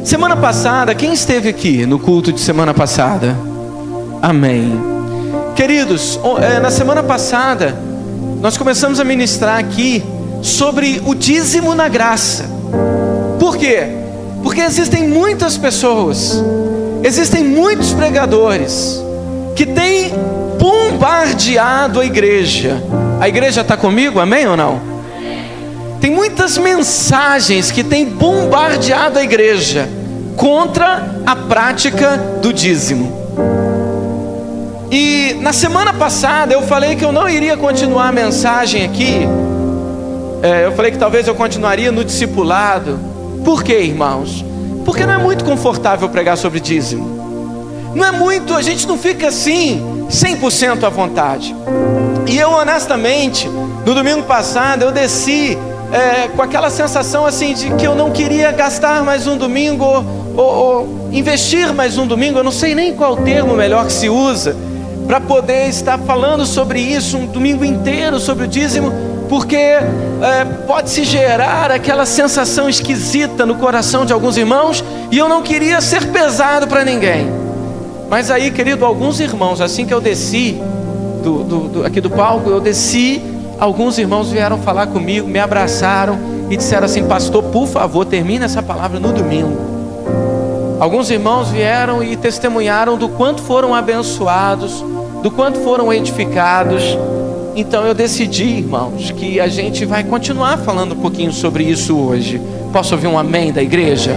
Semana passada, quem esteve aqui no culto de semana passada? Amém. Queridos, na semana passada, nós começamos a ministrar aqui sobre o dízimo na graça. Por quê? Porque existem muitas pessoas, existem muitos pregadores que têm bombardeado a igreja. A igreja está comigo, amém ou não? Tem muitas mensagens que têm bombardeado a igreja contra a prática do dízimo. E na semana passada eu falei que eu não iria continuar a mensagem aqui. Eu falei que talvez eu continuaria no discipulado. Por quê, irmãos? Porque não é muito confortável pregar sobre dízimo. Não é muito, a gente não fica assim 100% à vontade. E eu honestamente, no domingo passado eu desci com aquela sensação assim de que eu não queria gastar mais um domingo ou investir mais um domingo. Eu não sei nem qual o termo melhor que se usa para poder estar falando sobre isso um domingo inteiro, sobre o dízimo, porque pode se gerar aquela sensação esquisita no coração de alguns irmãos, e eu não queria ser pesado para ninguém. Mas aí, querido, alguns irmãos, assim que eu desci aqui do palco, eu desci, alguns irmãos vieram falar comigo, me abraçaram e disseram assim: pastor, por favor, termine essa palavra no domingo. Alguns irmãos vieram e testemunharam do quanto foram abençoados, do quanto foram edificados. Então eu decidi, irmãos, que a gente vai continuar falando um pouquinho sobre isso hoje. Posso ouvir um amém da igreja?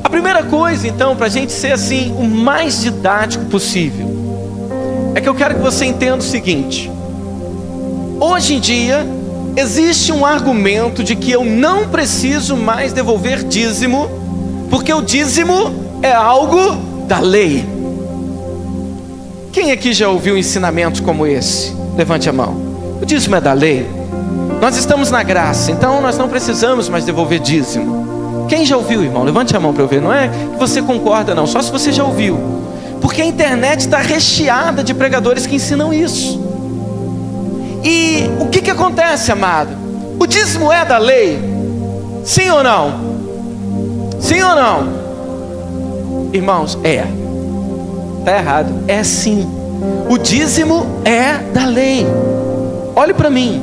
A primeira coisa, então, para a gente ser assim o mais didático possível, é que eu quero que você entenda o seguinte: hoje em dia existe um argumento de que eu não preciso mais devolver dízimo, porque o dízimo é algo da lei. Quem aqui já ouviu ensinamentos como esse? Levante a mão. O dízimo é da lei. Nós estamos na graça, então nós não precisamos mais devolver dízimo. Quem já ouviu, irmão? Levante a mão para eu ver. Não é que você concorda não, só se você já ouviu. Porque a internet está recheada de pregadores que ensinam isso. E o que acontece, amado? O dízimo é da lei? Sim ou não? Sim ou não? Irmãos, está errado. É sim. O dízimo é da lei. Olhe para mim.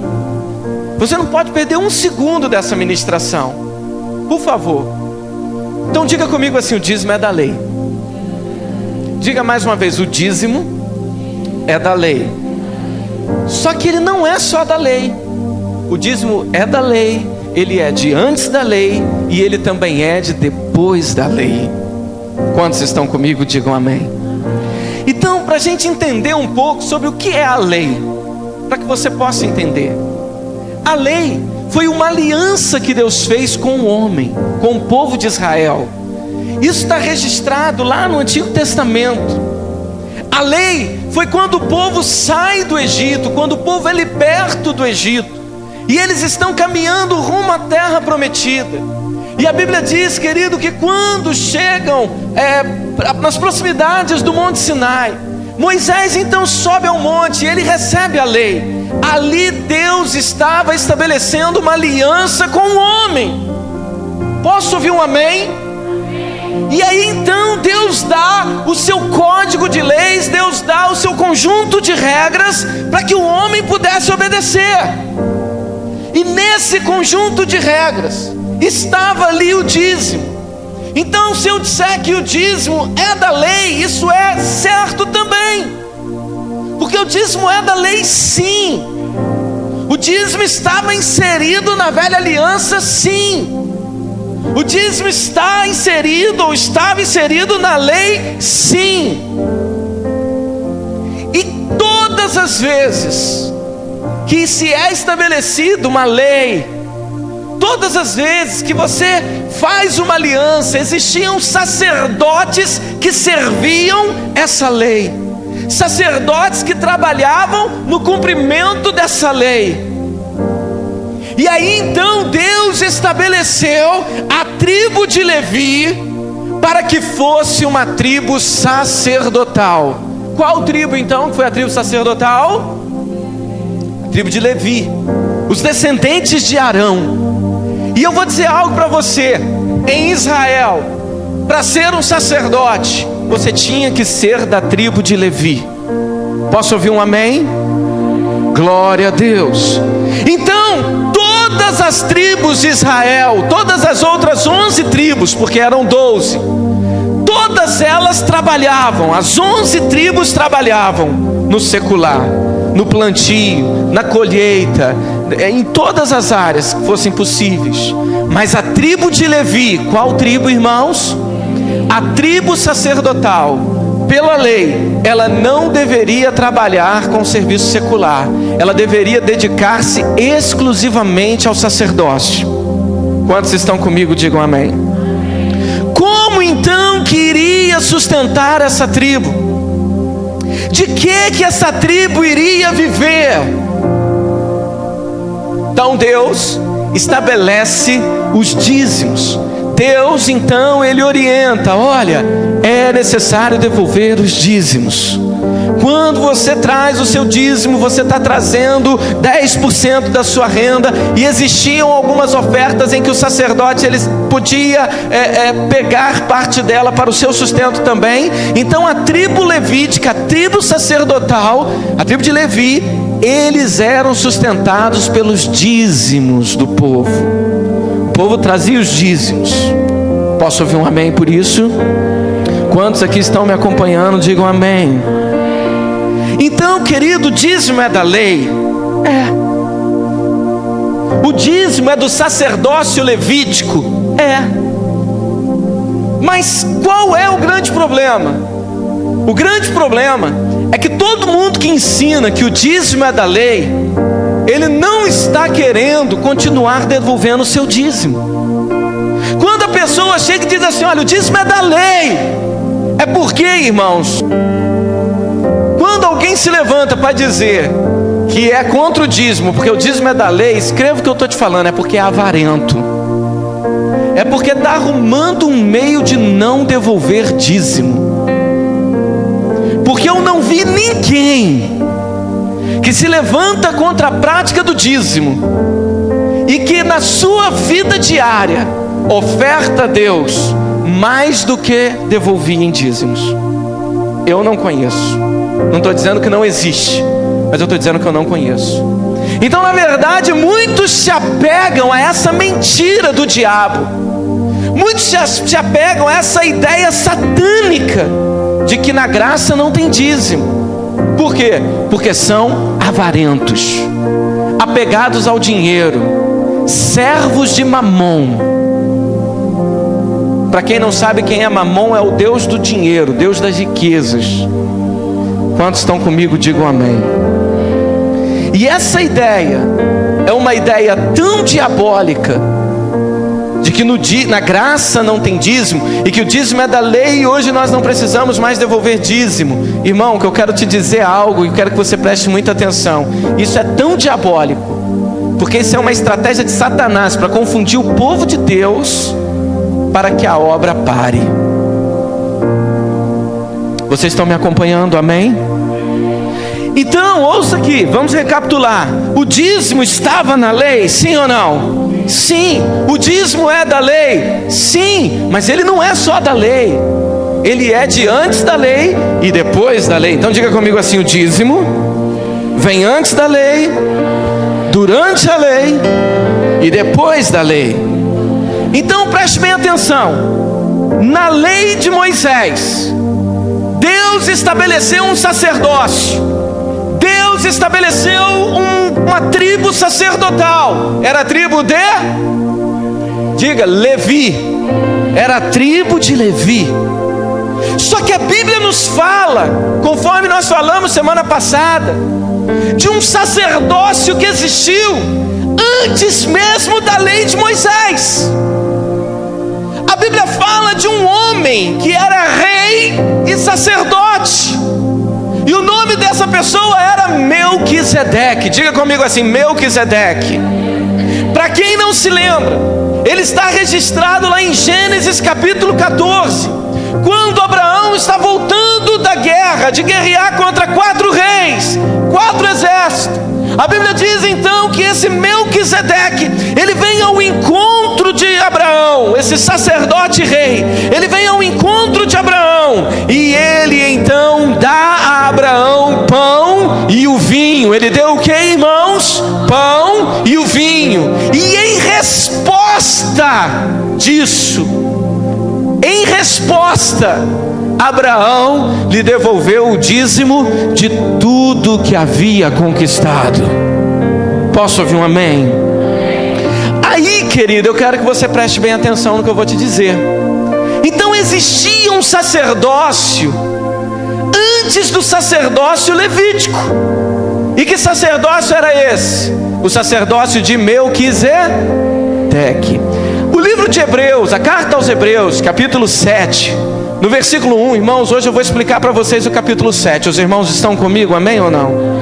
Você não pode perder um segundo dessa ministração, por favor. Então diga comigo assim: o dízimo é da lei. Diga mais uma vez: o dízimo é da lei. Só que ele não é só da lei. O dízimo é da lei, ele é de antes da lei, e ele também é de depois da lei. Quantos estão comigo? Digam amém. Então, para a gente entender um pouco sobre o que é a lei, para que você possa entender, a lei foi uma aliança que Deus fez com o homem, com o povo de Israel. Isso está registrado lá no Antigo Testamento. A lei foi quando o povo sai do Egito, quando o povo é liberto do Egito, e eles estão caminhando rumo à terra prometida. E a Bíblia diz, querido, que quando chegam nas proximidades do Monte Sinai, Moisés então sobe ao monte e ele recebe a lei. Ali Deus estava estabelecendo uma aliança com o homem. Posso ouvir um amém? E aí então Deus dá o seu código de leis, Deus dá o seu conjunto de regras para que o homem pudesse obedecer. E nesse conjunto de regras estava ali o dízimo. Então, se eu disser que o dízimo é da lei, isso é certo também, porque o dízimo é da lei, sim. O dízimo estava inserido na velha aliança, sim. O dízimo está inserido ou estava inserido na lei, sim. E todas as vezes que se é estabelecida uma lei, todas as vezes que você faz uma aliança, existiam sacerdotes que serviam essa lei, sacerdotes que trabalhavam no cumprimento dessa lei. E aí então Deus estabeleceu a tribo de Levi para que fosse uma tribo sacerdotal. Qual tribo então que foi a tribo sacerdotal? A tribo de Levi, os descendentes de Arão. E eu vou dizer algo para você: em Israel, para ser um sacerdote, você tinha que ser da tribo de Levi. Posso ouvir um amém? Glória a Deus. Então, todas as tribos de Israel, todas as outras 11 tribos, porque eram 12, todas elas trabalhavam, as 11 tribos trabalhavam no secular, no plantio, na colheita, em todas as áreas que fossem possíveis. Mas a tribo de Levi, qual tribo, irmãos? A tribo sacerdotal, pela lei, ela não deveria trabalhar com o serviço secular. Ela deveria dedicar-se exclusivamente ao sacerdócio. Quantos estão comigo? Digam amém. Como então que iria sustentar essa tribo? De que essa tribo iria viver? Então Deus estabelece os dízimos. Deus então, Ele orienta: olha, é necessário devolver os dízimos. Quando você traz o seu dízimo, você está trazendo 10% da sua renda. E existiam algumas ofertas em que o sacerdote ele podia pegar parte dela para o seu sustento também. Então a tribo levítica, a tribo sacerdotal, a tribo de Levi, eles eram sustentados pelos dízimos do povo. O povo trazia os dízimos. Posso ouvir um amém por isso? Quantos aqui estão me acompanhando? Digam amém. Então, querido, o dízimo é da lei? É. O dízimo é do sacerdócio levítico? É. Mas qual é o grande problema? O grande problema é que todo mundo que ensina que o dízimo é da lei, ele não está querendo continuar devolvendo o seu dízimo. Quando a pessoa chega e diz assim: olha, o dízimo é da lei, é porque, irmãos, quando alguém se levanta para dizer que é contra o dízimo, porque o dízimo é da lei, escreva o que eu estou te falando, é porque é avarento. É porque está arrumando um meio de não devolver dízimo. Porque eu não vi ninguém que se levanta contra a prática do dízimo e que na sua vida diária oferta a Deus mais do que devolvia em dízimos. Eu não conheço. Não estou dizendo que não existe, mas eu estou dizendo que eu não conheço. Então, na verdade, muitos se apegam a essa mentira do diabo. Muitos se apegam a essa ideia satânica de que na graça não tem dízimo. Por quê? Porque são avarentos, apegados ao dinheiro, servos de Mamon. Para quem não sabe quem é Mamon, é o Deus do dinheiro, Deus das riquezas. Quantos estão comigo? Digam amém. E essa ideia é uma ideia tão diabólica, de que na graça não tem dízimo, e que o dízimo é da lei, e hoje nós não precisamos mais devolver dízimo. Irmão, que eu quero te dizer algo, e quero que você preste muita atenção. Isso é tão diabólico, porque isso é uma estratégia de Satanás, para confundir o povo de Deus, para que a obra pare. Vocês estão me acompanhando, amém? Então, ouça aqui, vamos recapitular. O dízimo estava na lei, sim ou não? Sim. O dízimo é da lei? Sim. Mas ele não é só da lei, ele é de antes da lei e depois da lei. Então diga comigo assim: o dízimo vem antes da lei, durante a lei e depois da lei. Então preste bem atenção. Na lei de Moisés, Deus estabeleceu um sacerdócio. Deus estabeleceu uma tribo sacerdotal. Era a tribo de, diga, Levi. Era a tribo de Levi. Só que a Bíblia nos fala, conforme nós falamos semana passada, de um sacerdócio que existiu antes mesmo da lei de Moisés. A Bíblia fala de um homem que era rei e sacerdote, e o nome dessa pessoa era Melquisedeque. Diga comigo assim: Melquisedeque. Para quem não se lembra, ele está registrado lá em Gênesis capítulo 14, quando Abraão está voltando da guerra, de guerrear contra 4 reis, 4 exércitos. A Bíblia diz então que esse Melquisedeque, ele vem ao encontro encontro de Abraão, esse sacerdote rei, ele vem ao encontro de Abraão, e ele então dá a Abraão pão e o vinho. Ele deu o que, irmãos? Pão e o vinho. E em resposta disso, Abraão lhe devolveu o dízimo de tudo que havia conquistado. Posso ouvir um amém? Aí, querido, eu quero que você preste bem atenção no que eu vou te dizer. Então existia um sacerdócio antes do sacerdócio levítico. E que sacerdócio era esse? O sacerdócio de Melquisedeque. O livro de Hebreus, a carta aos Hebreus, capítulo 7, no versículo 1, irmãos, hoje eu vou explicar para vocês o capítulo 7. Os irmãos estão comigo, amém ou não?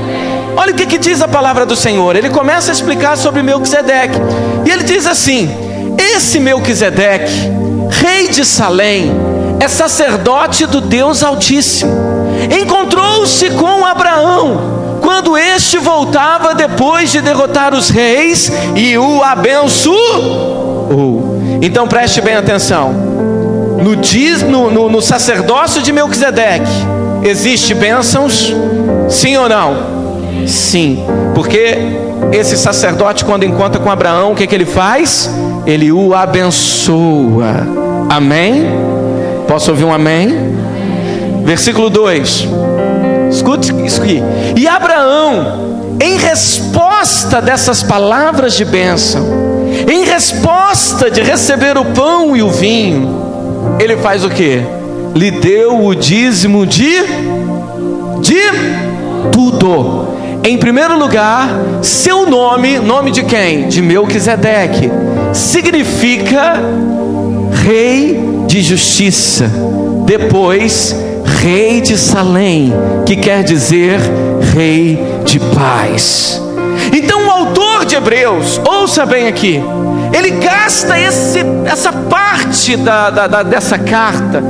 Olha o que diz a palavra do Senhor. Ele começa a explicar sobre Melquisedeque. E ele diz assim: esse Melquisedeque, rei de Salém, é sacerdote do Deus Altíssimo. Encontrou-se com Abraão quando este voltava depois de derrotar os reis e o abençoou. Então preste bem atenção. No sacerdócio de Melquisedeque existe bênçãos? Sim ou não? Sim, porque esse sacerdote, quando encontra com Abraão, o que ele faz? Ele o abençoa. Amém? Posso ouvir um amém? Versículo 2. Escute isso aqui. E Abraão, em resposta dessas palavras de bênção, em resposta de receber o pão e o vinho, ele faz o que? Lhe deu o dízimo de tudo. Em primeiro lugar, seu nome de quem? De Melquisedeque, significa rei de justiça. Depois, rei de Salém, que quer dizer rei de paz. Então o autor de Hebreus, ouça bem aqui, ele gasta essa parte dessa carta.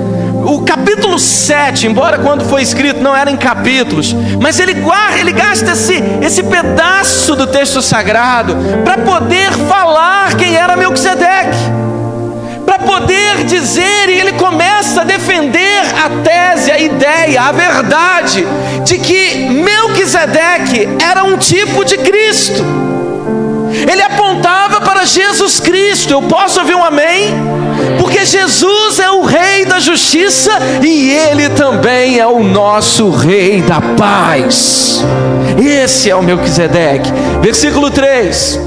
O capítulo 7, embora quando foi escrito não era em capítulos, mas ele gasta esse pedaço do texto sagrado para poder falar quem era Melquisedeque, para poder dizer, e ele começa a defender a tese, a ideia, a verdade de que Melquisedeque era um tipo de Cristo. Ele apontava para Jesus Cristo. Eu posso ouvir um amém? Porque Jesus é o rei da justiça e ele também é o nosso rei da paz. Esse é o Melquisedeque. Versículo 3,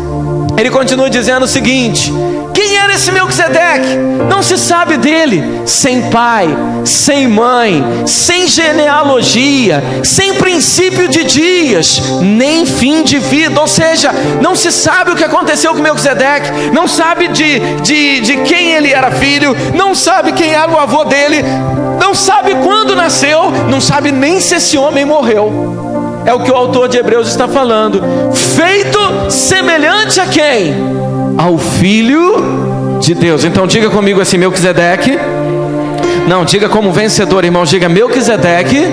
ele continua dizendo o seguinte: quem era esse Melquisedeque? Não se sabe dele, sem pai, sem mãe, sem genealogia, sem princípio de dias, nem fim de vida. Ou seja, não se sabe o que aconteceu com Melquisedeque, não sabe de quem ele era filho, não sabe quem era o avô dele, não sabe quando nasceu, não sabe nem se esse homem morreu. É o que o autor de Hebreus está falando. Feito semelhante a quem? Ao Filho de Deus. Então diga comigo assim: Melquisedeque. Não, diga como vencedor, irmão. Diga: Melquisedeque,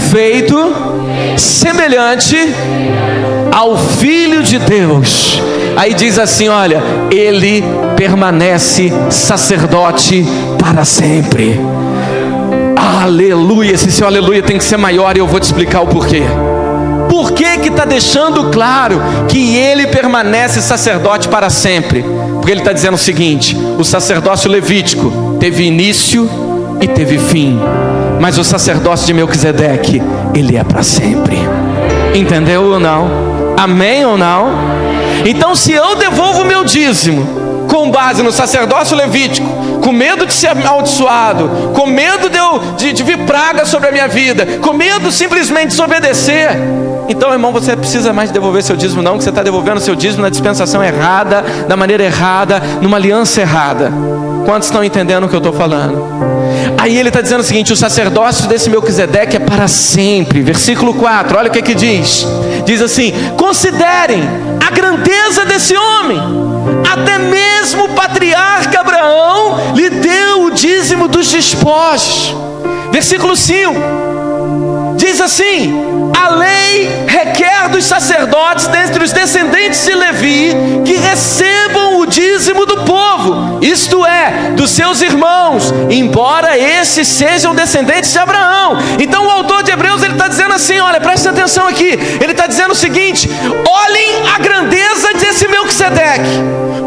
feito semelhante ao Filho de Deus. Aí diz assim, olha, ele permanece sacerdote para sempre. Aleluia. Esse seu aleluia tem que ser maior e eu vou te explicar o porquê. Por que está deixando claro que ele permanece sacerdote para sempre? Porque ele está dizendo o seguinte: o sacerdócio levítico teve início e teve fim, mas o sacerdócio de Melquisedeque, ele é para sempre. Entendeu ou não? Amém ou não? Então, se eu devolvo o meu dízimo com base no sacerdócio levítico, com medo de ser amaldiçoado, com medo de vir praga sobre a minha vida, com medo simplesmente de desobedecer, então, irmão, você precisa mais devolver seu dízimo não, que você está devolvendo seu dízimo na dispensação errada, da maneira errada, numa aliança errada. Quantos estão entendendo o que eu estou falando? Aí ele está dizendo o seguinte: o sacerdócio desse Melquisedeque é para sempre. Versículo 4, olha o que diz. Diz assim: considerem a grandeza desse homem, até mesmo o patriarca Abraão lhe deu o dízimo dos despojos. Versículo 5, diz assim: a lei requer dos sacerdotes dentre os descendentes de Levi que recebam o dízimo do povo, isto é, dos seus irmãos, embora esses sejam descendentes de Abraão. Então o autor de Hebreus, ele está dizendo assim, olha, presta atenção aqui, ele está dizendo o seguinte: olhem a grandeza desse Melquisedeque,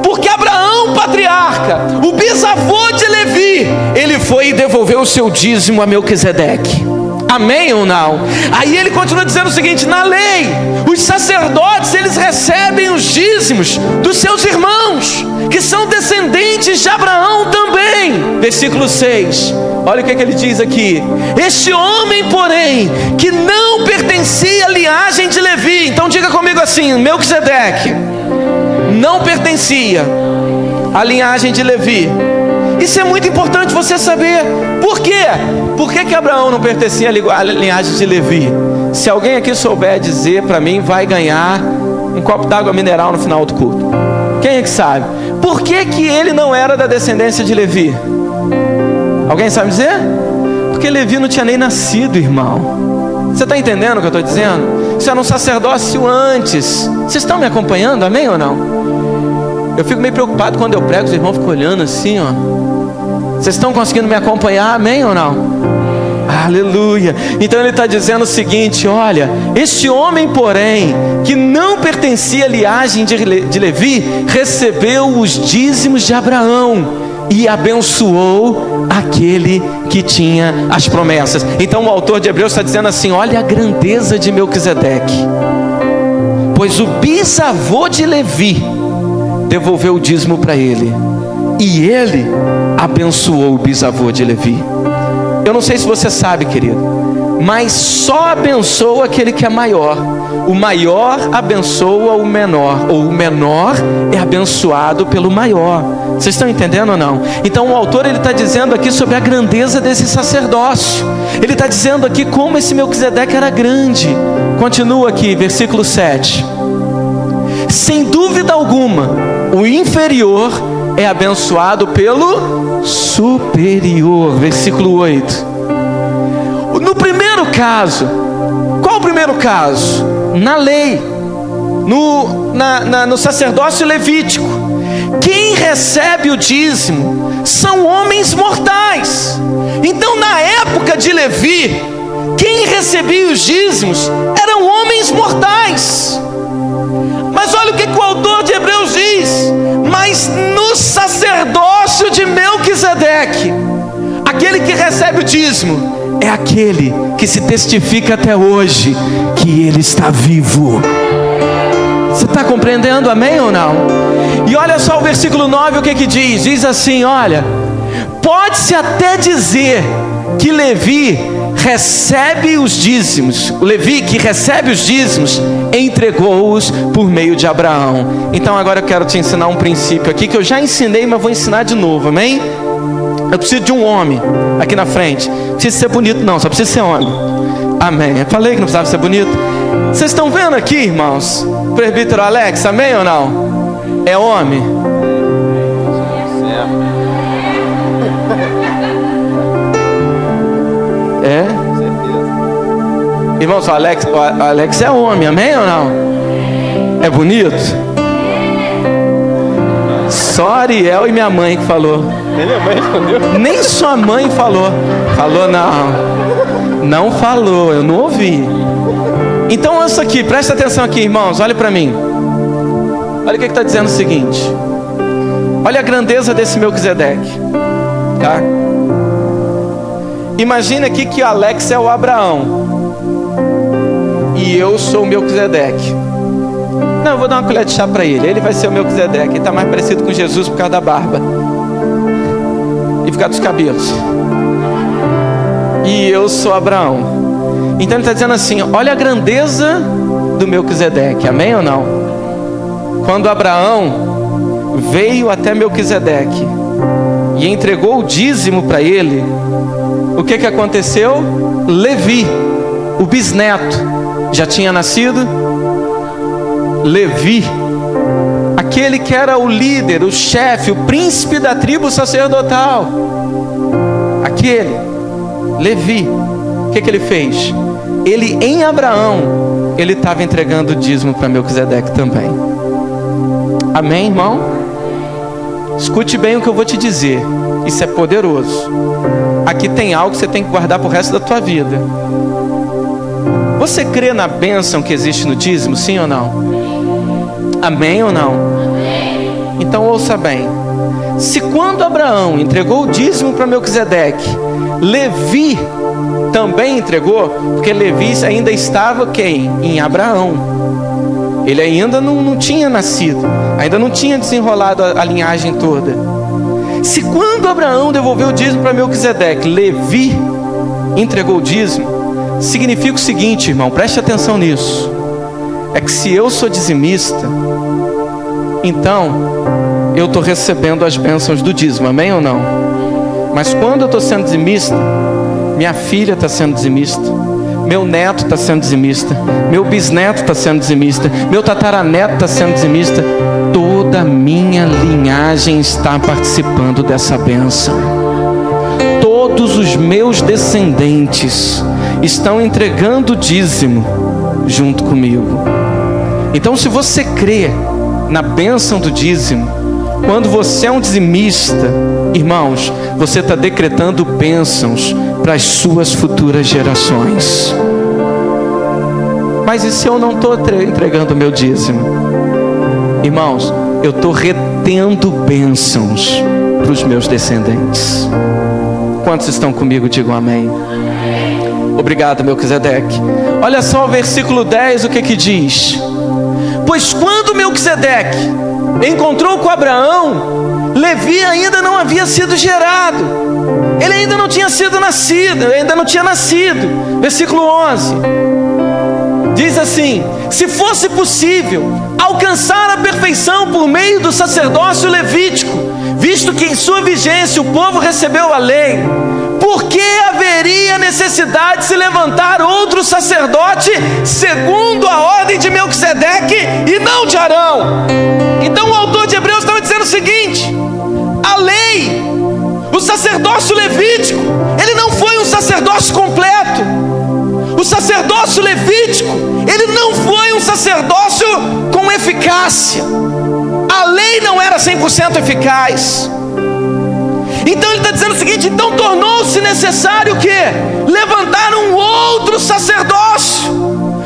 porque Abraão, patriarca, o bisavô de Levi, ele foi e devolveu o seu dízimo a Melquisedeque. Amém ou não? Aí ele continua dizendo o seguinte: na lei, os sacerdotes, eles recebem os dízimos dos seus irmãos, que são descendentes de Abraão também. Versículo 6, olha o que ele diz aqui: este homem, porém, que não pertencia à linhagem de Levi. Então diga comigo assim: Melquisedeque não pertencia à linhagem de Levi. Isso é muito importante você saber. Por quê? Por que Abraão não pertencia à linhagem de Levi? Se alguém aqui souber dizer para mim, vai ganhar um copo d'água mineral no final do culto. Quem é que sabe? Por que ele não era da descendência de Levi? Alguém sabe dizer? Porque Levi não tinha nem nascido, irmão. Você está entendendo o que eu estou dizendo? Isso era um sacerdócio antes. Vocês estão me acompanhando, amém ou não? Eu fico meio preocupado quando eu prego, os irmãos ficam olhando assim, ó. Vocês estão conseguindo me acompanhar, amém ou não? Aleluia. Então ele está dizendo o seguinte: olha, este homem, porém, que não pertencia à linhagem de Levi, recebeu os dízimos de Abraão e abençoou aquele que tinha as promessas. Então o autor de Hebreus está dizendo assim: olha a grandeza de Melquisedeque, pois o bisavô de Levi devolveu o dízimo para ele, e ele abençoou o bisavô de Levi. Eu não sei se você sabe, querido, mas só abençoa aquele que é maior. O maior abençoa o menor, ou o menor é abençoado pelo maior. Vocês estão entendendo ou não? Então o autor, ele está dizendo aqui sobre a grandeza desse sacerdócio. Ele está dizendo aqui como esse Melquisedeque era grande. Continua aqui, versículo 7. Sem dúvida alguma, o inferior é abençoado pelo superior. Versículo 8. No primeiro caso, qual o primeiro caso? Na lei, no sacerdócio levítico, quem recebe o dízimo são homens mortais. Então na época de Levi, quem recebia os dízimos eram homens mortais. Mas olha o que o autor de Hebreus diz: mas no sacerdócio de Melquisedeque, aquele que recebe o dízimo é aquele que se testifica até hoje que ele está vivo. Você está compreendendo, amém ou não? E olha só o versículo 9, o que diz? Diz assim, olha: pode-se até dizer que Levi recebe os dízimos, o Levi que recebe os dízimos, entregou-os por meio de Abraão. Então agora eu quero te ensinar um princípio aqui, que eu já ensinei, mas vou ensinar de novo, amém? Eu preciso de um homem aqui na frente. Não precisa ser bonito não, só precisa ser homem. Amém. Eu falei que não precisava ser bonito. Vocês estão vendo aqui, irmãos? Presbítero Alex, amém ou não? É homem? É? Irmãos, o Alex é homem, amém ou não? É bonito? Só Ariel e minha mãe que falou. Nem sua mãe falou. Falou não. Não falou, eu não ouvi. Então ouça aqui, presta atenção aqui, irmãos, olha para mim. Olha o que está dizendo o seguinte. Olha a grandeza desse Melquisedeque, tá? Imagina aqui que Alex é o Abraão e eu sou o Melquisedeque. Não, eu vou dar uma colher de chá para ele. Ele vai ser o Melquisedeque. Ele está mais parecido com Jesus por causa da barba e por causa dos cabelos. E eu sou Abraão. Então ele está dizendo assim: olha a grandeza do Melquisedeque, amém ou não? Quando Abraão veio até Melquisedeque e entregou o dízimo para ele, o que aconteceu? Levi, o bisneto, já tinha nascido. Levi, aquele que era o líder, o chefe, o príncipe da tribo sacerdotal, aquele Levi, o que ele fez? ele em Abraão, ele estava entregando o dízimo para Melquisedeque também. Amém, irmão? Escute bem o que eu vou te dizer. Isso é poderoso. Aqui tem algo que você tem que guardar pro resto da tua vida. Você crê na bênção que existe no dízimo, sim ou não? Amém ou não? Então ouça bem. Se quando Abraão entregou o dízimo para Melquisedeque, Levi também entregou, porque Levi ainda estava quem? Em Abraão. Ele ainda não tinha nascido, ainda não tinha desenrolado a linhagem toda. Se quando Abraão devolveu o dízimo para Melquisedeque, Levi entregou o dízimo, significa o seguinte, irmão, preste atenção nisso. É que se eu sou dizimista, então eu estou recebendo as bênçãos do dízimo, amém ou não? Mas quando eu estou sendo dizimista, minha filha está sendo dizimista, meu neto está sendo dizimista, meu bisneto está sendo dizimista, meu tataraneto está sendo dizimista, toda a minha linhagem está participando dessa bênção. Todos os meus descendentes estão entregando o dízimo junto comigo. Então, se você crê na bênção do dízimo, quando você é um dizimista, irmãos, você está decretando bênçãos para as suas futuras gerações. Mas e se eu não estou entregando o meu dízimo? Irmãos, eu estou retendo bênçãos para os meus descendentes. Quantos estão comigo? Digam amém. Obrigado, Melquisedeque. Olha só o versículo 10, o que diz? Pois quando Melquisedeque encontrou com Abraão, Levi ainda não havia sido gerado. Ele ainda não tinha sido nascido, ainda não tinha nascido. Versículo 11 diz assim: se fosse possível alcançar a perfeição por meio do sacerdócio levítico, visto que em sua vigência o povo recebeu a lei, por que haveria necessidade de se levantar outro sacerdote segundo a ordem de Melquisedeque e não de Arão? Então o autor de Hebreus estava dizendo o seguinte: a lei, o sacerdócio levítico, ele não foi um sacerdócio completo. O sacerdócio levítico, ele não foi um sacerdócio com eficácia. A lei não era 100% eficaz. Então ele está dizendo o seguinte: então tornou-se necessário o quê? Levantar um outro sacerdócio,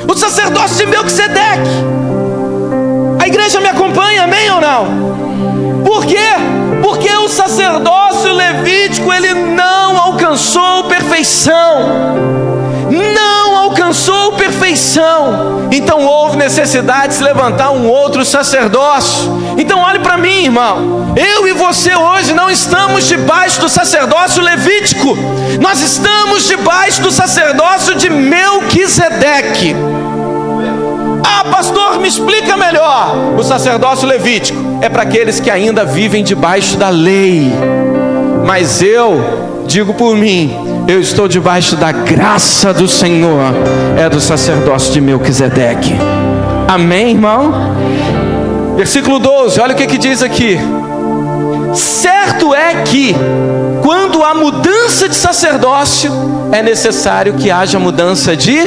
o sacerdócio de Melquisedeque. A igreja me acompanha, amém ou não? Por quê? Porque o sacerdócio levítico, ele não alcançou perfeição. Não alcançou perfeição. Então houve necessidade de se levantar um outro sacerdócio. Então olhe para mim, irmão. Eu e você hoje não estamos debaixo do sacerdócio levítico. Nós estamos debaixo do sacerdócio de Melquisedeque. Ah, pastor, me explica melhor. O sacerdócio levítico é para aqueles que ainda vivem debaixo da lei. Mas eu digo por mim, eu estou debaixo da graça do Senhor. É do sacerdócio de Melquisedeque. Amém, irmão? Versículo 12, olha o que diz aqui. Certo é que quando há mudança de sacerdócio, é necessário que haja mudança de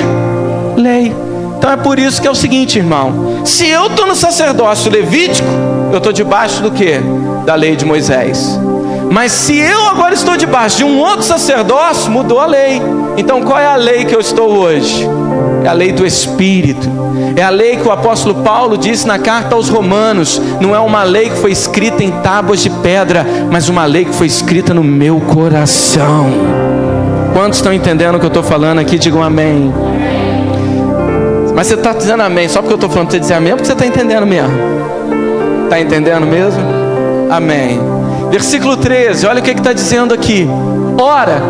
lei. Então é por isso que é o seguinte, irmão: se eu estou no sacerdócio levítico, eu estou debaixo do quê? Da lei de Moisés. Mas se eu agora estou debaixo de um outro sacerdócio, mudou a lei. Então qual é a lei que eu estou hoje? É a lei do Espírito. É a lei que o apóstolo Paulo disse na carta aos Romanos. Não é uma lei que foi escrita em tábuas de pedra, mas uma lei que foi escrita no meu coração. Quantos estão entendendo o que eu estou falando aqui? Digam amém. Mas você está dizendo amém só porque eu estou falando para você dizer amém, porque você está entendendo mesmo? Está entendendo mesmo? Amém. Versículo 13, olha o que está dizendo aqui. Ora,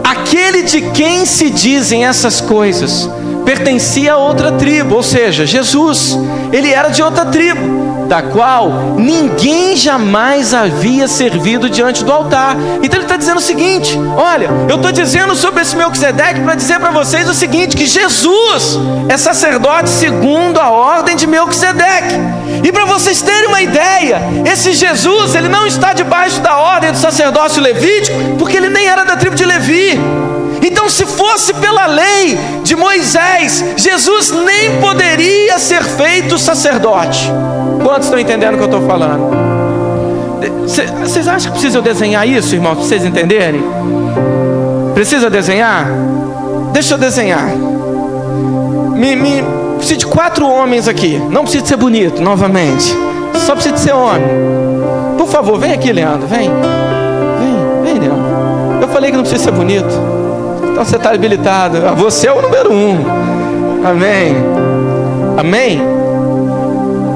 aquele de quem se dizem essas coisas pertencia a outra tribo, ou seja, Jesus, ele era de outra tribo, da qual ninguém jamais havia servido diante do altar. Então ele está dizendo o seguinte: olha, eu estou dizendo sobre esse Melquisedeque para dizer para vocês o seguinte, que Jesus é sacerdote segundo a ordem de Melquisedeque. E para vocês terem uma ideia, esse Jesus, ele não está debaixo da ordem do sacerdócio levítico, porque ele nem era da tribo de Levi. Então, se fosse pela lei de Moisés, Jesus nem poderia ser feito sacerdote. Quantos estão entendendo o que eu estou falando? Vocês acham que precisa eu desenhar isso, irmãos, para vocês entenderem? Precisa desenhar? Deixa eu desenhar. Preciso de 4 homens aqui. Não precisa de ser bonito, novamente. Só precisa de ser homem. Por favor, vem aqui, Leandro. Vem, Leandro. Eu falei que não precisa ser bonito. Então você está habilitado. Você é o número 1. Amém. Amém.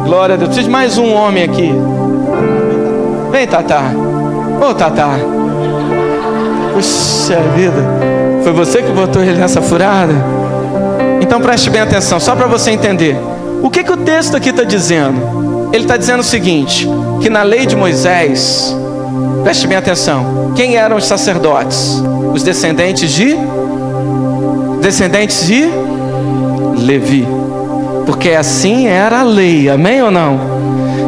Glória a Deus. Preciso de mais um homem aqui. Vem, Tatá. Ô, Tatá. Puxa vida. Foi você que botou ele nessa furada? Então preste bem atenção, só para você entender. O que o texto aqui está dizendo? Ele está dizendo o seguinte, que na lei de Moisés, preste bem atenção, quem eram os sacerdotes? Os descendentes de Levi. Porque assim era a lei, amém ou não?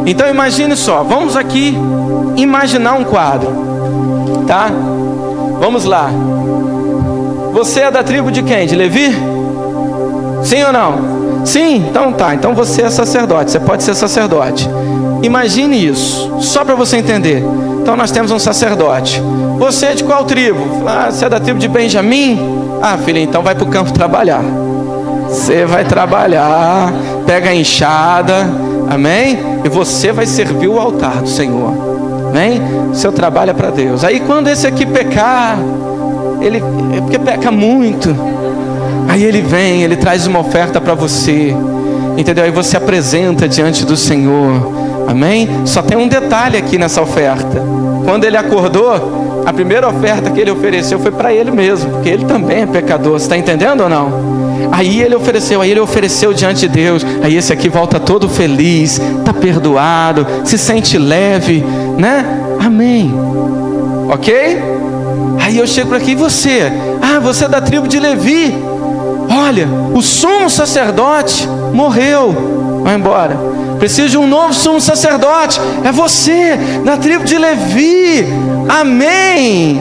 Então imagine só, vamos aqui imaginar um quadro, tá? Vamos lá. Você é da tribo de quem? De Levi? Sim ou não? Sim, então tá. Então você é sacerdote, você pode ser sacerdote. Imagine isso, só para você entender. Então nós temos um sacerdote. Você é de qual tribo? Você é da tribo de Benjamim? Filho, então vai para o campo trabalhar. Você vai trabalhar, pega a enxada, amém? E você vai servir o altar do Senhor, amém? Seu trabalho é para Deus. Aí quando esse aqui pecar, ele é porque peca muito. Aí ele vem, ele traz uma oferta para você, entendeu? Aí você apresenta diante do Senhor, amém? Só tem um detalhe aqui nessa oferta. Quando ele acordou, a primeira oferta que ele ofereceu foi para ele mesmo, porque ele também é pecador. Você está entendendo ou não? Aí ele ofereceu diante de Deus. Aí esse aqui volta todo feliz, está perdoado, se sente leve, né? Amém. Ok? Aí eu chego aqui, e você? Você é da tribo de Levi. Olha, o sumo sacerdote morreu, vai embora. Preciso de um novo sumo sacerdote. É você, da tribo de Levi. Amém.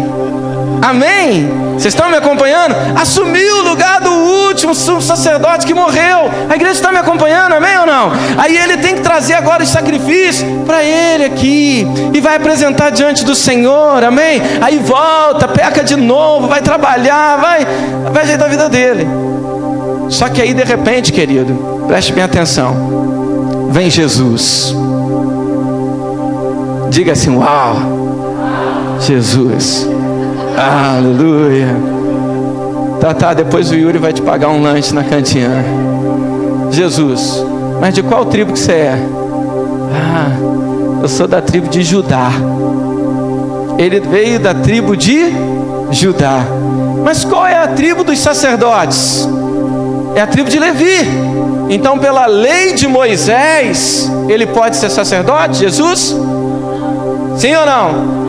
Amém. Vocês estão me acompanhando? Assumiu o lugar do último sumo sacerdote que morreu. A igreja está me acompanhando, amém ou não? Aí ele tem que trazer agora os sacrifícios para ele aqui, e vai apresentar diante do Senhor, amém? Aí volta, peca de novo, vai trabalhar, vai ajeitar a vida dele. Só que aí de repente, querido, preste bem atenção, vem Jesus. Diga assim, uau, Jesus. Aleluia. Tá, depois o Yuri vai te pagar um lanche na cantina. Jesus, mas de qual tribo que você é? Eu sou da tribo de Judá. Ele veio da tribo de Judá. Mas qual é a tribo dos sacerdotes? É a tribo de Levi. Então pela lei de Moisés, ele pode ser sacerdote, Jesus? Sim ou não?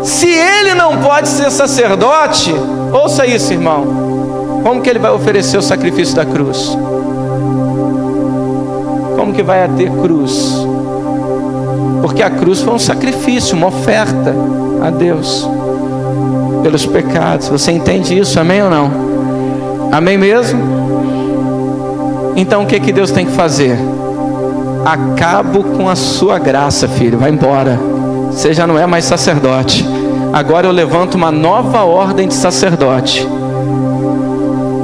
Se ele não pode ser sacerdote, ouça isso, irmão. Como que ele vai oferecer o sacrifício da cruz? Como que vai ter cruz? Porque a cruz foi um sacrifício, uma oferta a Deus pelos pecados. Você entende isso, amém ou não? Amém mesmo? Então o que Deus tem que fazer? Acabo com a sua graça, filho, vai embora. Você já não é mais sacerdote. Agora eu levanto uma nova ordem de sacerdote.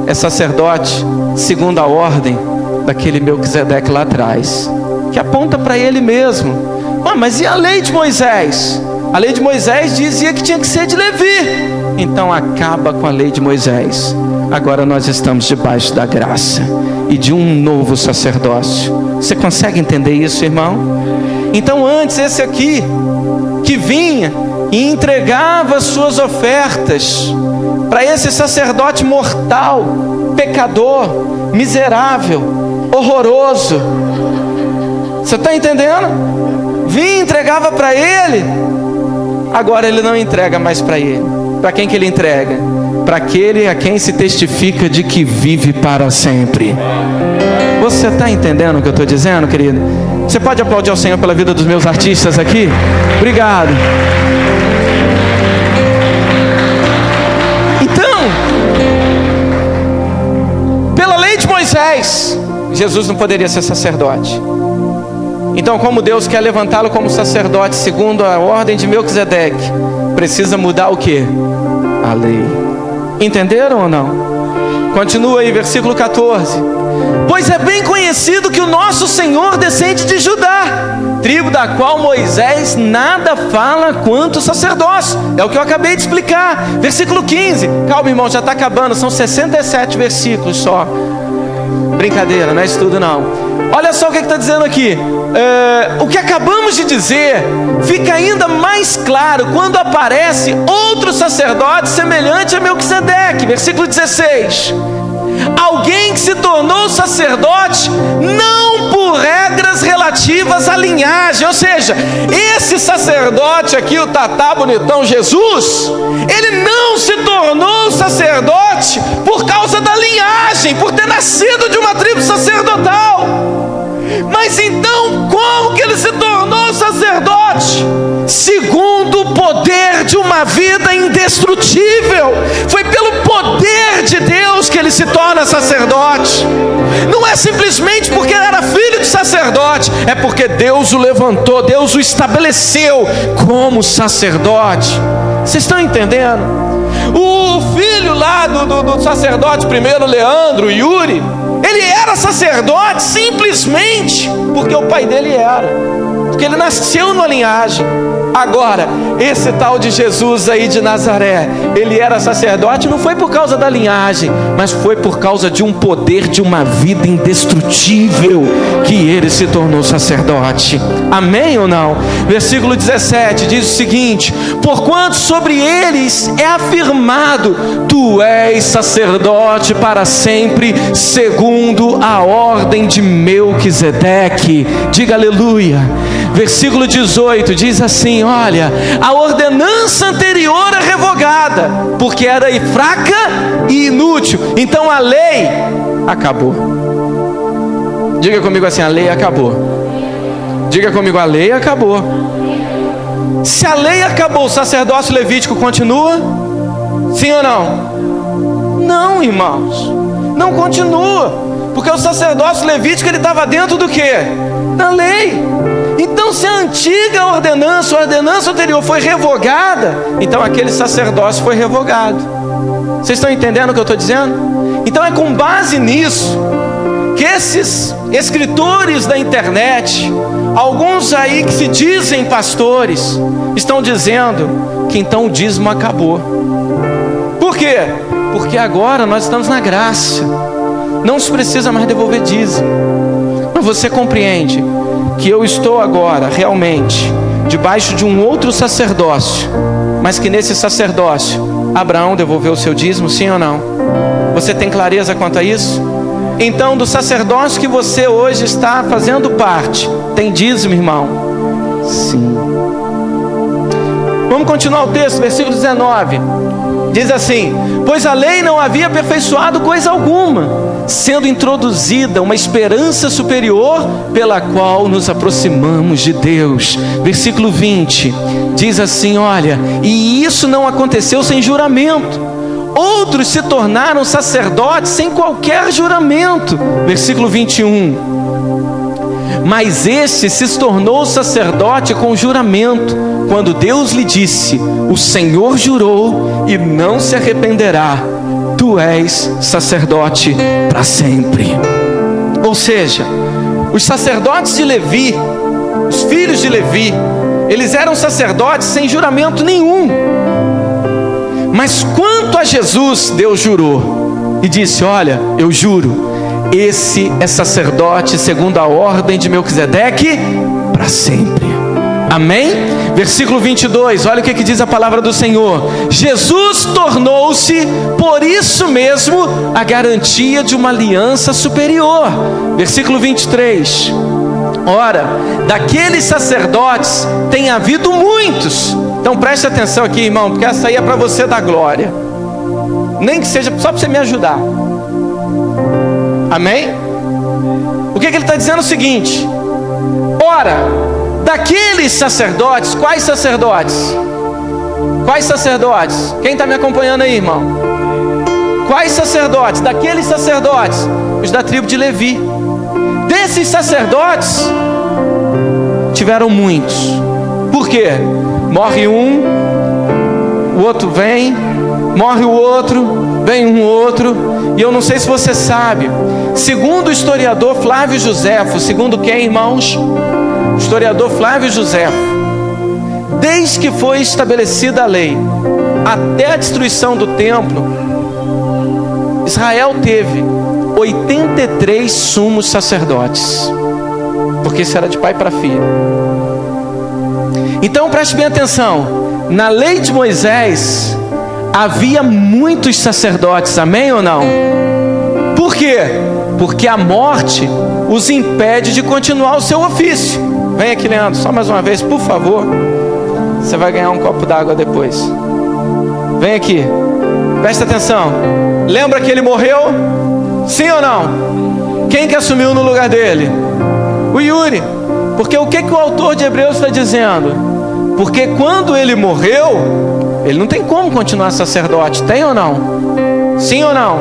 É sacerdote segundo a ordem daquele Melquisedeque lá atrás, que aponta para ele mesmo. Mas e a lei de Moisés? A lei de Moisés dizia que tinha que ser de Levi. Então acaba com a lei de Moisés. Agora nós estamos debaixo da graça e de um novo sacerdócio. Você consegue entender isso, irmão? Então antes esse aqui, que vinha e entregava suas ofertas para esse sacerdote mortal, pecador, miserável, horroroso. Você está entendendo? Vinha e entregava para ele. Agora ele não entrega mais para ele. Para quem que ele entrega? Para aquele a quem se testifica de que vive para sempre. Você está entendendo o que eu estou dizendo, querido? Você pode aplaudir ao Senhor pela vida dos meus artistas aqui? Obrigado. Então, Moisés, Jesus não poderia ser sacerdote. Então, como Deus quer levantá-lo como sacerdote segundo a ordem de Melquisedeque, precisa mudar o quê? A lei. Entenderam ou não? Continua aí, versículo 14. Pois é bem conhecido que o nosso Senhor descende de Judá, tribo da qual Moisés nada fala quanto sacerdócio. É o que eu acabei de explicar. Versículo 15. Calma, irmão, já está acabando. São 67 versículos só. Brincadeira, não é isso tudo não. Olha só o que está dizendo aqui. O que acabamos de dizer fica ainda mais claro quando aparece outro sacerdote semelhante a Melquisedeque. Versículo 16. Alguém que se tornou sacerdote não por regras relativas à linhagem. Ou seja, esse sacerdote aqui, o tatá bonitão Jesus, ele não se tornou sacerdote por causa da linhagem, por ter nascido de uma tribo sacerdotal. Mas então, como que ele se tornou sacerdote? Segundo o poder de uma vida indestrutível. Foi pelo poder de Deus que ele se torna sacerdote. Não é simplesmente porque ele era filho de sacerdote, é porque Deus o levantou, Deus o estabeleceu como sacerdote. Vocês estão entendendo? O filho lá do sacerdote primeiro, Leandro, Yuri, ele era sacerdote simplesmente porque o pai dele era, porque ele nasceu numa linhagem. Agora, esse tal de Jesus aí de Nazaré, ele era sacerdote não foi por causa da linhagem, mas foi por causa de um poder de uma vida indestrutível que ele se tornou sacerdote. Amém ou não? Versículo 17 diz o seguinte: porquanto sobre eles é afirmado, tu és sacerdote para sempre, segundo a ordem de Melquisedeque. Diga aleluia. Versículo 18 diz assim: olha, a ordenança anterior é revogada, porque era fraca e inútil. Então a lei acabou. Diga comigo assim: a lei acabou. Diga comigo: a lei acabou. Se a lei acabou, o sacerdócio levítico continua? Sim ou não? Não, irmãos, não continua, porque o sacerdócio levítico ele estava dentro do quê? Da lei. Então, se a antiga ordenança, a ordenança anterior foi revogada, então aquele sacerdócio foi revogado. Vocês estão entendendo o que eu estou dizendo? Então é com base nisso que esses escritores da internet, alguns aí que se dizem pastores, estão dizendo que então o dízimo acabou. Por quê? Porque agora nós estamos na graça, não se precisa mais devolver dízimo. Mas você compreende que eu estou agora realmente debaixo de um outro sacerdócio, mas que nesse sacerdócio Abraão devolveu o seu dízimo, sim ou não? Você tem clareza quanto a isso? Então, do sacerdócio que você hoje está fazendo parte, tem dízimo, irmão? Sim. Vamos continuar o texto, versículo 19. Diz assim: pois a lei não havia aperfeiçoado coisa alguma, sendo introduzida uma esperança superior pela qual nos aproximamos de Deus. Versículo 20 diz assim: olha, e isso não aconteceu sem juramento. Outros se tornaram sacerdotes sem qualquer juramento. Versículo 21. Mas este se tornou sacerdote com juramento, quando Deus lhe disse: o Senhor jurou e não se arrependerá, tu és sacerdote para sempre. Ou seja, os sacerdotes de Levi, os filhos de Levi, eles eram sacerdotes sem juramento nenhum. Mas quanto a Jesus, Deus jurou e disse: olha, eu juro, esse é sacerdote segundo a ordem de Melquisedeque para sempre. Amém? Versículo 22, olha o que diz a palavra do Senhor: Jesus tornou-se, por isso mesmo, a garantia de uma aliança superior. Versículo 23, ora, daqueles sacerdotes tem havido muitos. Então preste atenção aqui, irmão, porque essa aí é para você dar glória, nem que seja só para você me ajudar. Amém? O que ele está dizendo é o seguinte: ora, daqueles sacerdotes, quais sacerdotes? Quais sacerdotes? Quem está me acompanhando aí, irmão? Quais sacerdotes? Daqueles sacerdotes os da tribo de Levi. Desses sacerdotes, tiveram muitos. Por quê? Morre um, o outro vem, morre o outro, vem um outro. E eu não sei se você sabe, segundo o historiador Flávio Joséfo, segundo quem, irmãos? O historiador Flávio Joséfo, desde que foi estabelecida a lei até a destruição do templo, Israel teve 83 sumos sacerdotes, porque isso era de pai para filho. Então preste bem atenção, na lei de Moisés havia muitos sacerdotes, amém ou não? Por quê? Porque a morte os impede de continuar o seu ofício. Vem aqui, Leandro, só mais uma vez, por favor. Você vai ganhar um copo d'água depois. Vem aqui, presta atenção. Lembra que ele morreu? Sim ou não? Quem que assumiu no lugar dele? O Yuri. Porque o que o autor de Hebreus está dizendo? Porque quando ele morreu, ele não tem como continuar sacerdote, tem ou não? Sim ou não?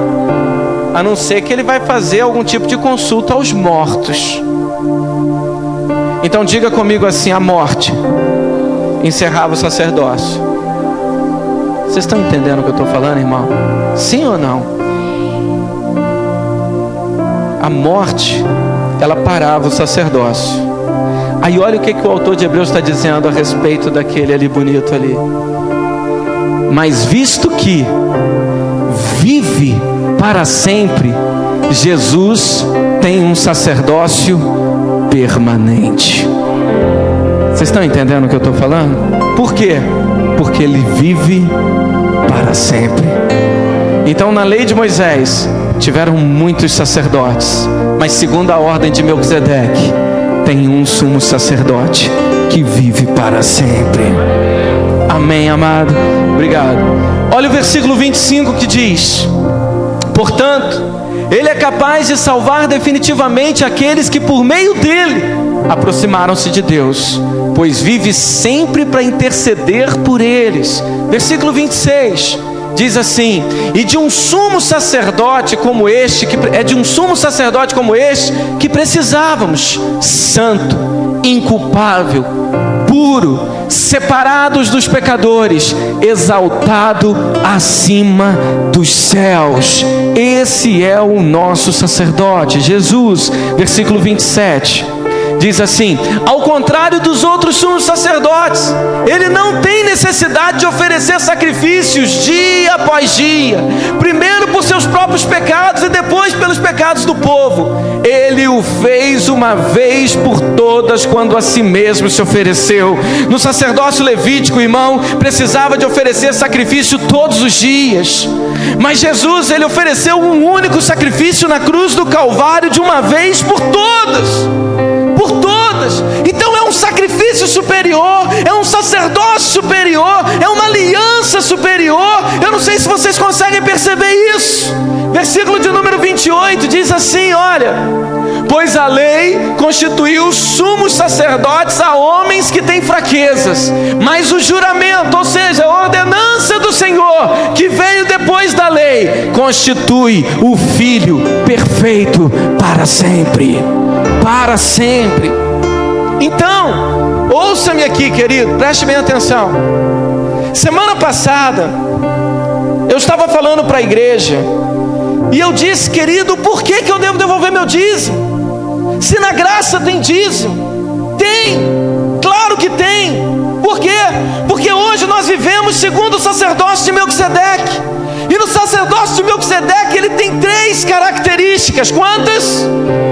A não ser que ele vai fazer algum tipo de consulta aos mortos. Então diga comigo assim: a morte encerrava o sacerdócio. Vocês estão entendendo o que eu estou falando, irmão? Sim ou não? A morte, ela parava o sacerdócio. Aí olha o que o autor de Hebreus está dizendo a respeito daquele ali bonito ali. Mas visto que vive para sempre, Jesus tem um sacerdócio permanente. Vocês estão entendendo o que eu estou falando? Por quê? Porque ele vive para sempre. Então na lei de Moisés tiveram muitos sacerdotes, mas segundo a ordem de Melquisedeque, tem um sumo sacerdote que vive para sempre. Amém, amado? Obrigado. Olha o versículo 25 que diz: portanto, ele é capaz de salvar definitivamente aqueles que por meio dele aproximaram-se de Deus, pois vive sempre para interceder por eles. Versículo 26 diz assim: e de um sumo sacerdote como este, que precisávamos, santo, inculpável, puro, separados dos pecadores, exaltado acima dos céus. Esse é o nosso sacerdote, Jesus. Versículo 27 diz assim: ao contrário dos outros sumos sacerdotes, ele não tem necessidade de oferecer sacrifícios dia após dia, primeiro por seus próprios pecados e depois pelos pecados do povo. Ele o fez uma vez por todas quando a si mesmo se ofereceu. No sacerdócio levítico, irmão, precisava de oferecer sacrifício todos os dias, mas Jesus, ele ofereceu um único sacrifício na cruz do Calvário de uma vez por todas. Então é um sacrifício superior, é um sacerdócio superior, é uma aliança superior. Eu não sei se vocês conseguem perceber isso. Versículo de número 28 diz assim: olha, pois a lei constituiu sumos sacerdotes a homens que têm fraquezas, mas o juramento, ou seja, a ordenança do Senhor, que veio depois da lei, constitui o Filho perfeito para sempre. Para sempre. Então, ouça-me aqui, querido, preste bem atenção. Semana passada, eu estava falando para a igreja, e eu disse: querido, por que eu devo devolver meu dízimo? Se na graça tem dízimo. Tem, claro que tem. Por quê? Porque hoje nós vivemos segundo o sacerdócio de Melquisedeque. E no sacerdócio de Melquisedeque ele tem 3 características. Quantas?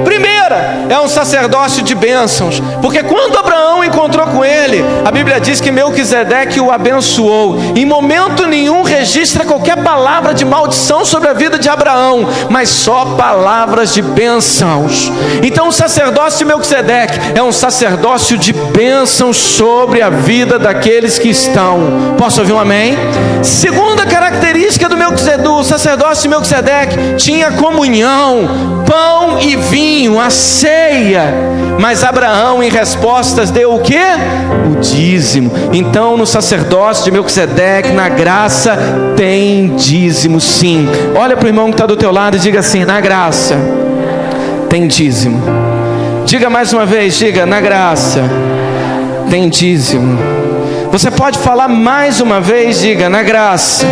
Primeira, é um sacerdócio de bênçãos, porque quando Abraão encontrou com ele, a Bíblia diz que Melquisedeque o abençoou. Em momento nenhum registra qualquer palavra de maldição sobre a vida de Abraão, mas só palavras de bênçãos. Então o sacerdócio de Melquisedeque é um sacerdócio de bênçãos sobre a vida daqueles que estão. Posso ouvir um amém? Segunda característica do sacerdócio de Melquisedeque, tinha comunhão, pão e vinho, a ceia. Mas Abraão, em respostas, deu o quê? O dízimo. Então no sacerdócio de Melquisedeque, na graça, tem dízimo sim. Olha para o irmão que está do teu lado e diga assim: na graça tem dízimo. Diga mais uma vez, diga, na graça tem dízimo. Você pode falar mais uma vez, diga, na graça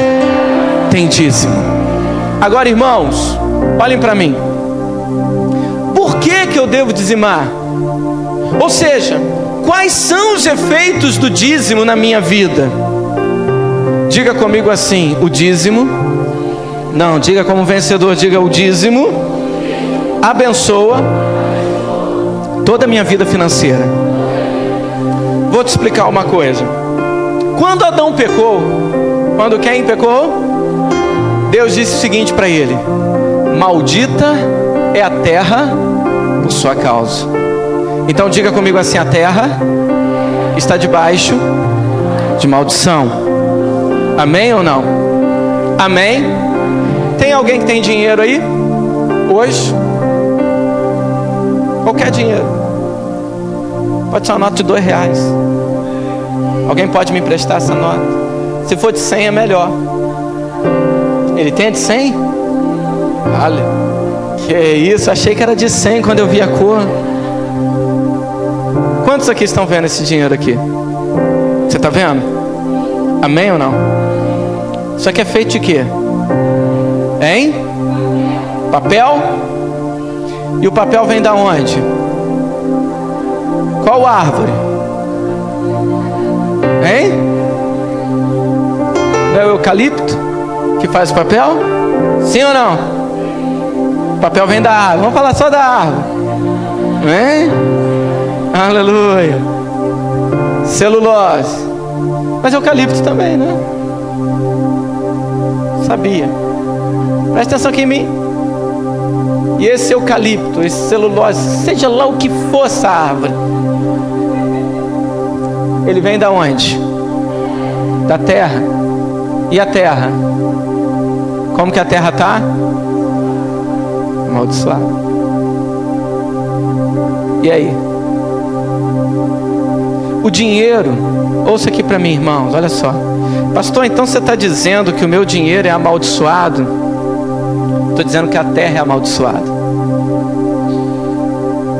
tem dízimo. Agora, irmãos, olhem para mim. Por que eu devo dizimar? Ou seja, quais são os efeitos do dízimo na minha vida? Diga comigo assim, o dízimo, não, diga como vencedor, diga o dízimo abençoa toda a minha vida financeira. Vou te explicar uma coisa. Quando Adão pecou, quando quem pecou? Deus disse o seguinte para ele: maldita é a terra por sua causa. Então diga comigo assim, a terra está debaixo de maldição. Amém ou não? Amém? Tem alguém que tem dinheiro aí? Hoje? Qualquer dinheiro. Pode ser uma nota de R$2. Alguém pode me emprestar essa nota? Se for de 100 é melhor. Ele tem de 100? Olha, que isso, achei que era de 100 quando eu vi a cor. Quantos aqui estão vendo esse dinheiro aqui? Você está vendo? Amém ou não? Isso aqui é feito de quê? Hein? Papel? E o papel vem da onde? Qual árvore? Hein? É o eucalipto que faz o papel? Sim ou não? O papel vem da árvore. Vamos falar só da árvore. Hein? Aleluia. Celulose. Mas eucalipto também, né? Sabia. Presta atenção aqui em mim. E esse eucalipto, esse celulose, seja lá o que for essa árvore, ele vem da onde? Da terra. E a terra? Como que a terra está? Amaldiçoada. E aí? O dinheiro, ouça aqui para mim, irmãos, olha só. Pastor, então você está dizendo que o meu dinheiro é amaldiçoado? Estou dizendo que a terra é amaldiçoada.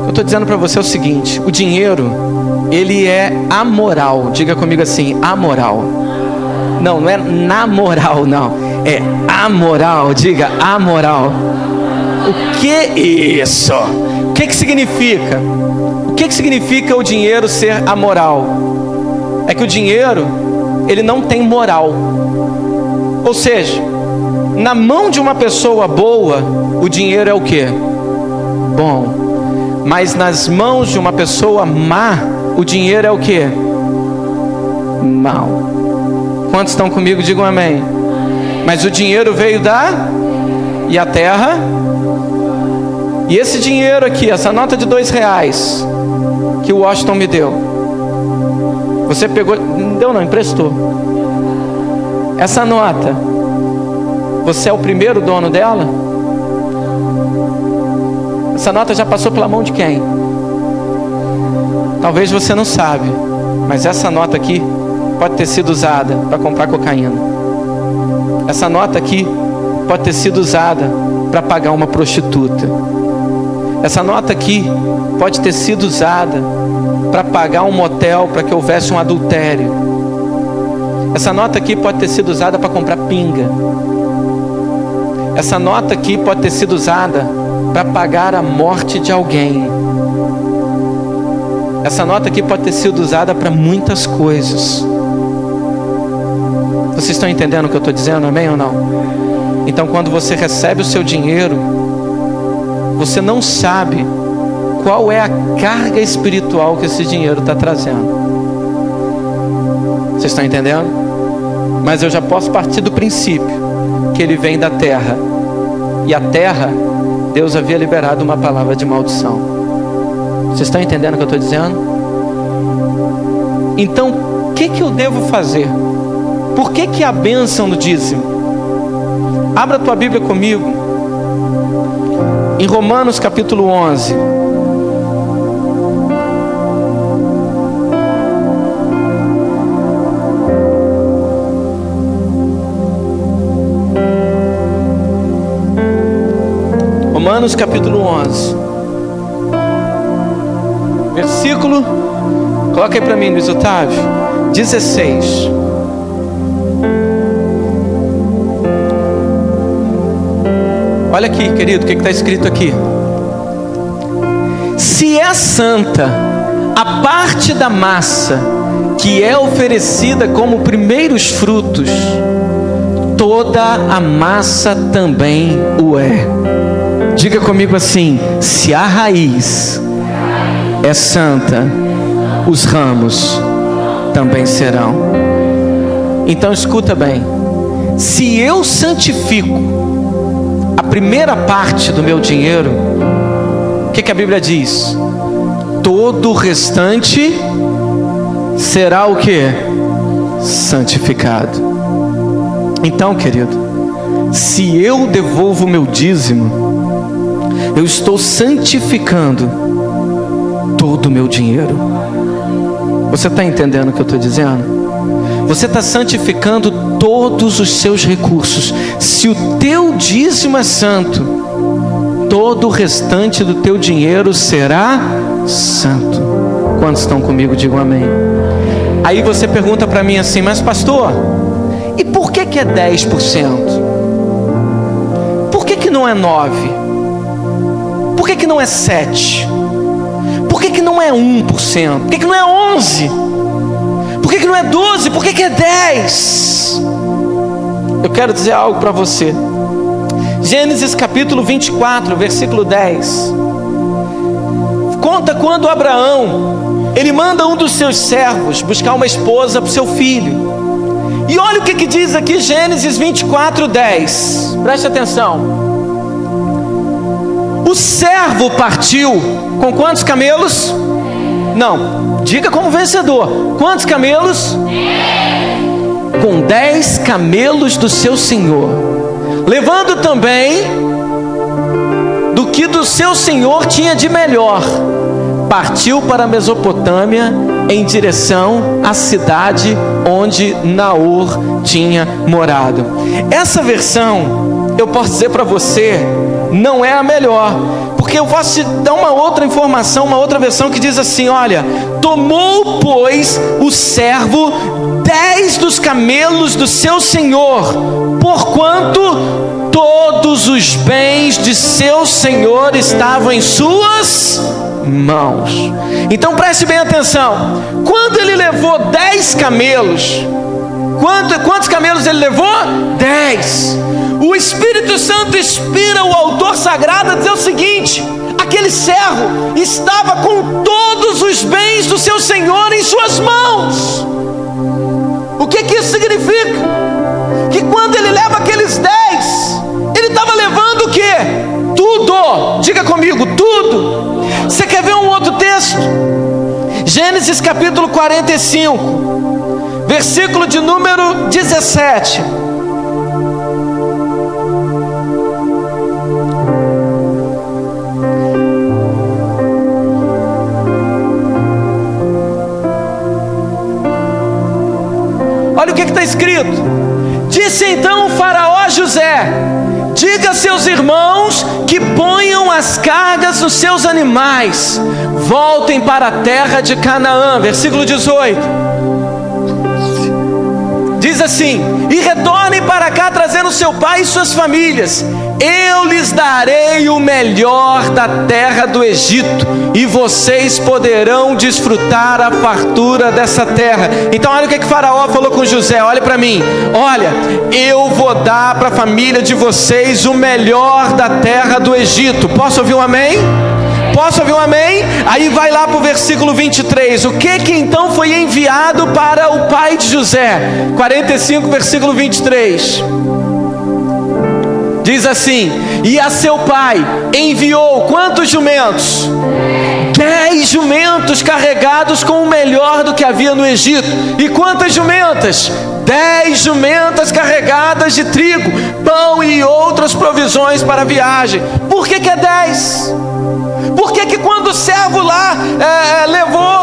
Eu estou dizendo para você o seguinte: o dinheiro, ele é amoral. Diga comigo assim, amoral. Não, não é na moral, não. É amoral, diga amoral. O que isso? O que significa? O que significa o dinheiro ser amoral? É que o dinheiro, ele não tem moral. Ou seja, na mão de uma pessoa boa, o dinheiro é o quê? Bom. Mas nas mãos de uma pessoa má, o dinheiro é o quê? Mal. Quantos estão comigo? Digam amém. Mas o dinheiro veio da... E a terra? E esse dinheiro aqui, essa nota de R$2 que o Washington me deu, você pegou... Não deu não, emprestou. Essa nota, você é o primeiro dono dela? Essa nota já passou pela mão de quem? Talvez você não sabe, mas essa nota aqui pode ter sido usada para comprar cocaína. Essa nota aqui pode ter sido usada para pagar uma prostituta. Essa nota aqui pode ter sido usada para pagar um motel para que houvesse um adultério. Essa nota aqui pode ter sido usada para comprar pinga. Essa nota aqui pode ter sido usada para pagar a morte de alguém. Essa nota aqui pode ter sido usada para muitas coisas. Vocês estão entendendo o que eu estou dizendo, amém ou não? Então, quando você recebe o seu dinheiro, você não sabe qual é a carga espiritual que esse dinheiro está trazendo. Vocês estão entendendo? Mas eu já posso partir do princípio que ele vem da terra. E a terra, Deus havia liberado uma palavra de maldição. Vocês estão entendendo o que eu estou dizendo? Então, o que eu devo fazer? Por que a bênção do dízimo? Abra a tua Bíblia comigo em Romanos capítulo 11. Romanos capítulo 11. versículo, coloca aí para mim, Luiz Otávio, 16. Olha aqui, querido, o que está escrito aqui? Se é santa a parte da massa que é oferecida como primeiros frutos, toda a massa também o é. Diga comigo assim: se a raiz é santa, os ramos também serão. Então escuta bem, se eu santifico a primeira parte do meu dinheiro, o que a Bíblia diz? Todo o restante será o que? Santificado. Então, querido, se eu devolvo o meu dízimo, eu estou santificando todo o meu dinheiro. Você está entendendo o que eu estou dizendo? Você está santificando todos os seus recursos. Se o teu dízimo é santo, todo o restante do teu dinheiro será santo. Quantos estão comigo? Digam amém. Aí você pergunta para mim assim: mas pastor, e por que é 10%? Por que não é 9%? Por que não é 7%? Por que não é 1%? Por que não é 11%? Por que não é 12%? Por que é 10%? Eu quero dizer algo para você. Gênesis capítulo 24, versículo 10. Conta quando Abraão, ele manda um dos seus servos buscar uma esposa para o seu filho. E olha o que diz aqui Gênesis 24, 10. Preste atenção. O servo partiu com quantos camelos? Não, diga como vencedor. Quantos camelos? Com 10 camelos do seu senhor, levando também do que do seu senhor tinha de melhor. Partiu para a Mesopotâmia em direção à cidade onde Naor tinha morado. Essa versão, eu posso dizer para você, não é a melhor, porque eu posso te dar uma outra informação, uma outra versão que diz assim: olha, tomou pois o servo 10 dos camelos do seu senhor, porquanto todos os bens de seu senhor estavam em suas mãos. Então preste bem atenção. Quando ele levou 10 camelos, quantos camelos ele levou? 10. O Espírito Santo inspira o autor sagrado a dizer o seguinte: aquele servo estava com todos os bens do seu senhor em suas mãos. O que isso significa? Que quando ele leva aqueles 10, ele estava levando o quê? Tudo. Diga comigo, tudo. Você quer ver um outro texto? Gênesis capítulo 45, versículo de número 17. Olha o que está escrito. Disse então o faraó a José: diga a seus irmãos que ponham as cargas nos seus animais, voltem para a terra de Canaã. Versículo 18. Diz assim: e retornem para cá trazendo seu pai e suas famílias. Eu lhes darei o melhor da terra do Egito, e vocês poderão desfrutar a fartura dessa terra. Então olha o que Faraó falou com José. Olha para mim. Olha, eu vou dar para a família de vocês o melhor da terra do Egito. Posso ouvir um amém? Posso ouvir um amém? Aí vai lá para o versículo 23. O que então foi enviado para o pai de José? 45, versículo 23. Diz assim: e a seu pai enviou quantos jumentos? 10 jumentos carregados com o melhor do que havia no Egito. E quantas jumentas? 10 jumentas carregadas de trigo, pão e outras provisões para a viagem. Por que é 10? Por que quando o servo lá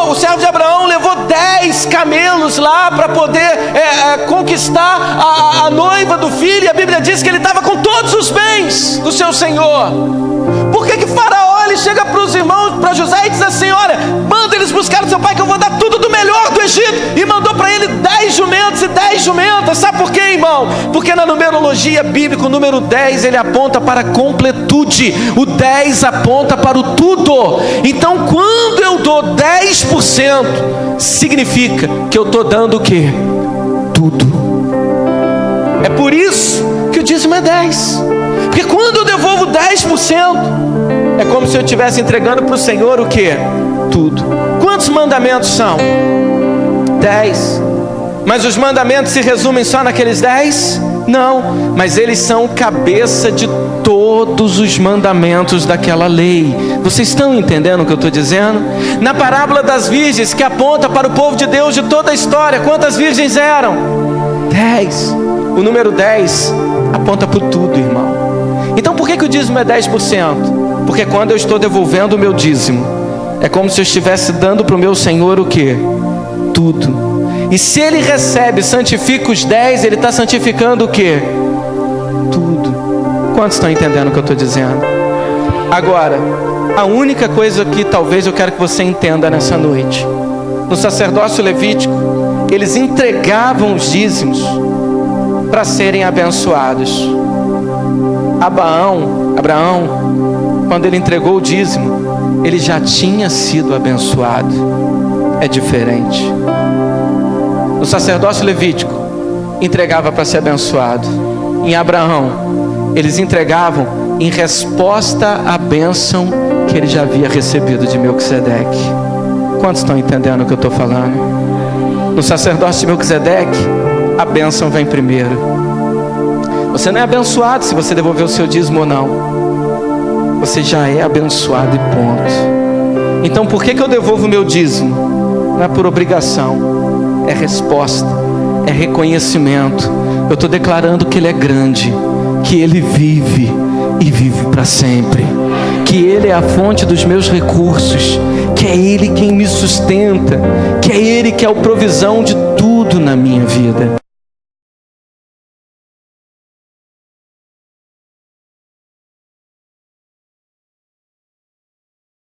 o servo de Abraão levou 10 camelos lá para poder conquistar a noiva do filho, e a Bíblia diz que ele estava com todos os bens do seu senhor? Por que Faraó ele chega para os irmãos, para José, e diz assim: olha, manda filhos buscaram seu pai que eu vou dar tudo do melhor do Egito. E mandou para ele 10 jumentos e 10 jumentas. Sabe por quê, irmão? Porque na numerologia bíblica o número 10 ele aponta para a completude. O 10 aponta para o tudo. Então quando eu dou 10%, significa que eu estou dando o quê? Tudo. É por isso que o dízimo é 10. Porque quando eu devolvo 10%, é como se eu estivesse entregando para o Senhor o quê? Tudo. Quantos mandamentos são? 10. Mas os mandamentos se resumem só naqueles 10? Não, mas eles são cabeça de todos os mandamentos daquela lei. Vocês estão entendendo o que eu estou dizendo? Na parábola das virgens, que aponta para o povo de Deus de toda a história, quantas virgens eram? 10. O número 10 aponta para tudo, irmão. Então por que o dízimo é 10%? Porque quando eu estou devolvendo o meu dízimo, é como se eu estivesse dando para o meu Senhor o quê? Tudo. E se Ele recebe, santifica os 10, Ele está santificando o quê? Tudo. Quantos estão entendendo o que eu estou dizendo? Agora, a única coisa que talvez eu quero que você entenda nessa noite, no sacerdócio levítico, eles entregavam os dízimos para serem abençoados. Abraão, quando ele entregou o dízimo, ele já tinha sido abençoado. É diferente. No sacerdócio levítico, entregava para ser abençoado. Em Abraão, eles entregavam em resposta à bênção que ele já havia recebido de Melquisedeque. Quantos estão entendendo o que eu estou falando? No sacerdócio de Melquisedeque, a bênção vem primeiro. Você não é abençoado se você devolver o seu dízimo ou não. Você já é abençoado e ponto. Então por que eu devolvo o meu dízimo? Não é por obrigação, é resposta, é reconhecimento. Eu estou declarando que Ele é grande, que Ele vive e vive para sempre, que Ele é a fonte dos meus recursos, que é Ele quem me sustenta, que é Ele que é a provisão de tudo na minha vida.